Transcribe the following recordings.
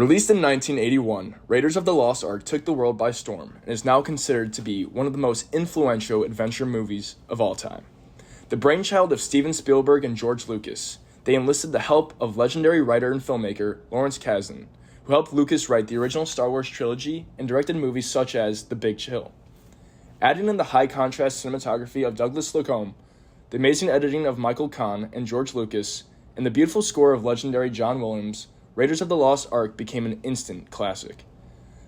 Released in 1981, Raiders of the Lost Ark took the world by storm and is now considered to be one of the most influential adventure movies of all time. The brainchild of Steven Spielberg and George Lucas, they enlisted the help of legendary writer and filmmaker Lawrence Kasdan, who helped Lucas write the original Star Wars trilogy and directed movies such as The Big Chill. Adding in the high-contrast cinematography of Douglas Slocum, the amazing editing of Michael Kahn and George Lucas, and the beautiful score of legendary John Williams, Raiders of the Lost Ark became an instant classic.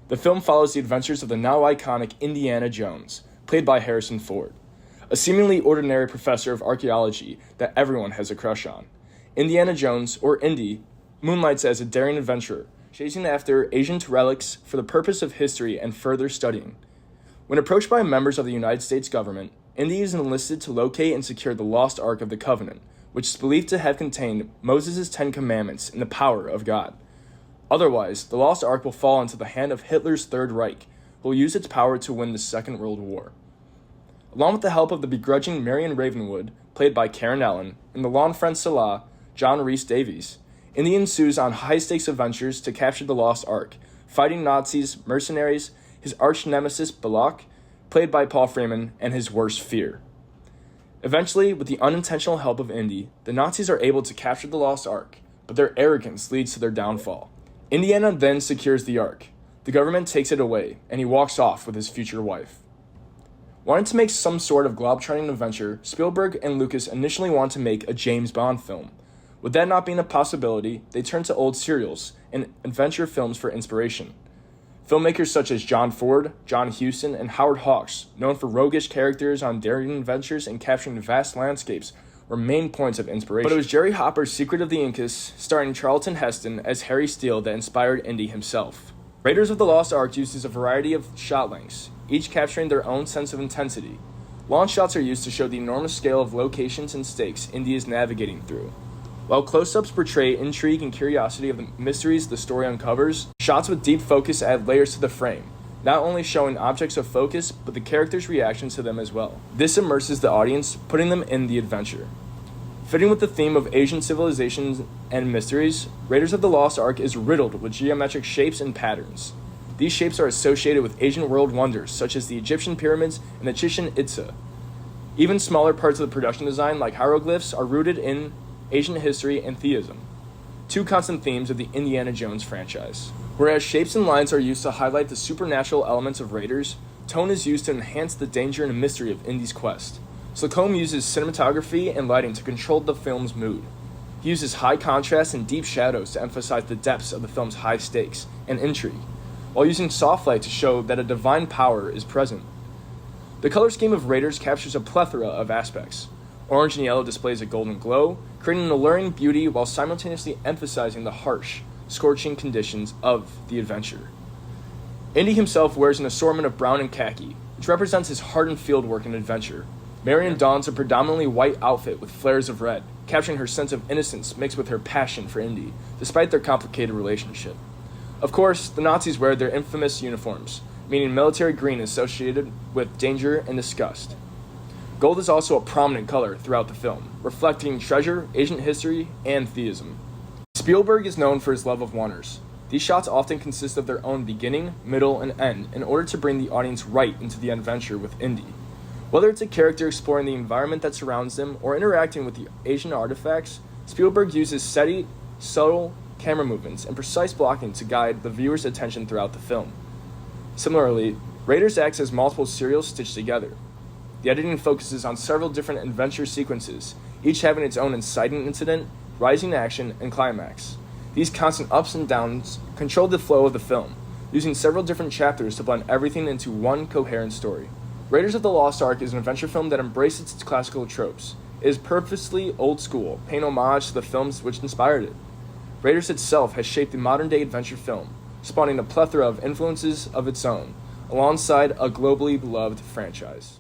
The film follows the adventures of the now iconic Indiana Jones, played by Harrison Ford, a seemingly ordinary professor of archaeology that everyone has a crush on. Indiana Jones, or Indy, moonlights as a daring adventurer, chasing after ancient relics for the purpose of history and further studying. When approached by members of the United States government, Indy is enlisted to locate and secure the Lost Ark of the Covenant, which is believed to have contained Moses' 10 Commandments and the power of God. Otherwise, the Lost Ark will fall into the hand of Hitler's Third Reich, who will use its power to win the Second World War. Along with the help of the begrudging Marion Ravenwood, played by Karen Allen, and the lawn friend Salah, John Rhys Davies, Indy ensues on high-stakes adventures to capture the Lost Ark, fighting Nazis, mercenaries, his arch-nemesis Balak, played by Paul Freeman, and his worst fear. Eventually, with the unintentional help of Indy, the Nazis are able to capture the Lost Ark, but their arrogance leads to their downfall. Indiana then secures the Ark. The government takes it away, and he walks off with his future wife. Wanting to make some sort of globe-trotting adventure, Spielberg and Lucas initially want to make a James Bond film. With that not being a possibility, they turn to old serials and adventure films for inspiration. Filmmakers such as John Ford, John Huston, and Howard Hawks, known for roguish characters on daring adventures and capturing vast landscapes, were main points of inspiration. But it was Jerry Hopper's Secret of the Incas, starring Charlton Heston as Harry Steele, that inspired Indy himself. Raiders of the Lost Ark uses a variety of shot lengths, each capturing their own sense of intensity. Long shots are used to show the enormous scale of locations and stakes Indy is navigating through. While close-ups portray intrigue and curiosity of the mysteries the story uncovers, shots with deep focus add layers to the frame, not only showing objects of focus, but the characters' reactions to them as well. This immerses the audience, putting them in the adventure. Fitting with the theme of Asian civilizations and mysteries, Raiders of the Lost Ark is riddled with geometric shapes and patterns. These shapes are associated with Asian world wonders, such as the Egyptian pyramids and the Chichen Itza. Even smaller parts of the production design, like hieroglyphs, are rooted in Asian history and theism, two constant themes of the Indiana Jones franchise. Whereas shapes and lines are used to highlight the supernatural elements of Raiders, tone is used to enhance the danger and mystery of Indy's quest. Slocum uses cinematography and lighting to control the film's mood. He uses high contrast and deep shadows to emphasize the depths of the film's high stakes and intrigue, while using soft light to show that a divine power is present. The color scheme of Raiders captures a plethora of aspects. Orange and yellow displays a golden glow, creating an alluring beauty while simultaneously emphasizing the harsh, scorching conditions of the adventure. Indy himself wears an assortment of brown and khaki, which represents his hardened fieldwork and adventure. Marion dons a predominantly white outfit with flares of red, capturing her sense of innocence mixed with her passion for Indy, despite their complicated relationship. Of course, the Nazis wear their infamous uniforms, meaning military green associated with danger and disgust. Gold is also a prominent color throughout the film, reflecting treasure, ancient history, and theism. Spielberg is known for his love of wonders. These shots often consist of their own beginning, middle, and end in order to bring the audience right into the adventure with Indy. Whether it's a character exploring the environment that surrounds them or interacting with the Asian artifacts, Spielberg uses steady, subtle camera movements and precise blocking to guide the viewer's attention throughout the film. Similarly, Raiders acts as multiple serials stitched together. The editing focuses on several different adventure sequences, each having its own inciting incident, rising action, and climax. These constant ups and downs control the flow of the film, using several different chapters to blend everything into one coherent story. Raiders of the Lost Ark is an adventure film that embraces its classical tropes. It is purposely old school, paying homage to the films which inspired it. Raiders itself has shaped the modern-day adventure film, spawning a plethora of influences of its own, alongside a globally beloved franchise.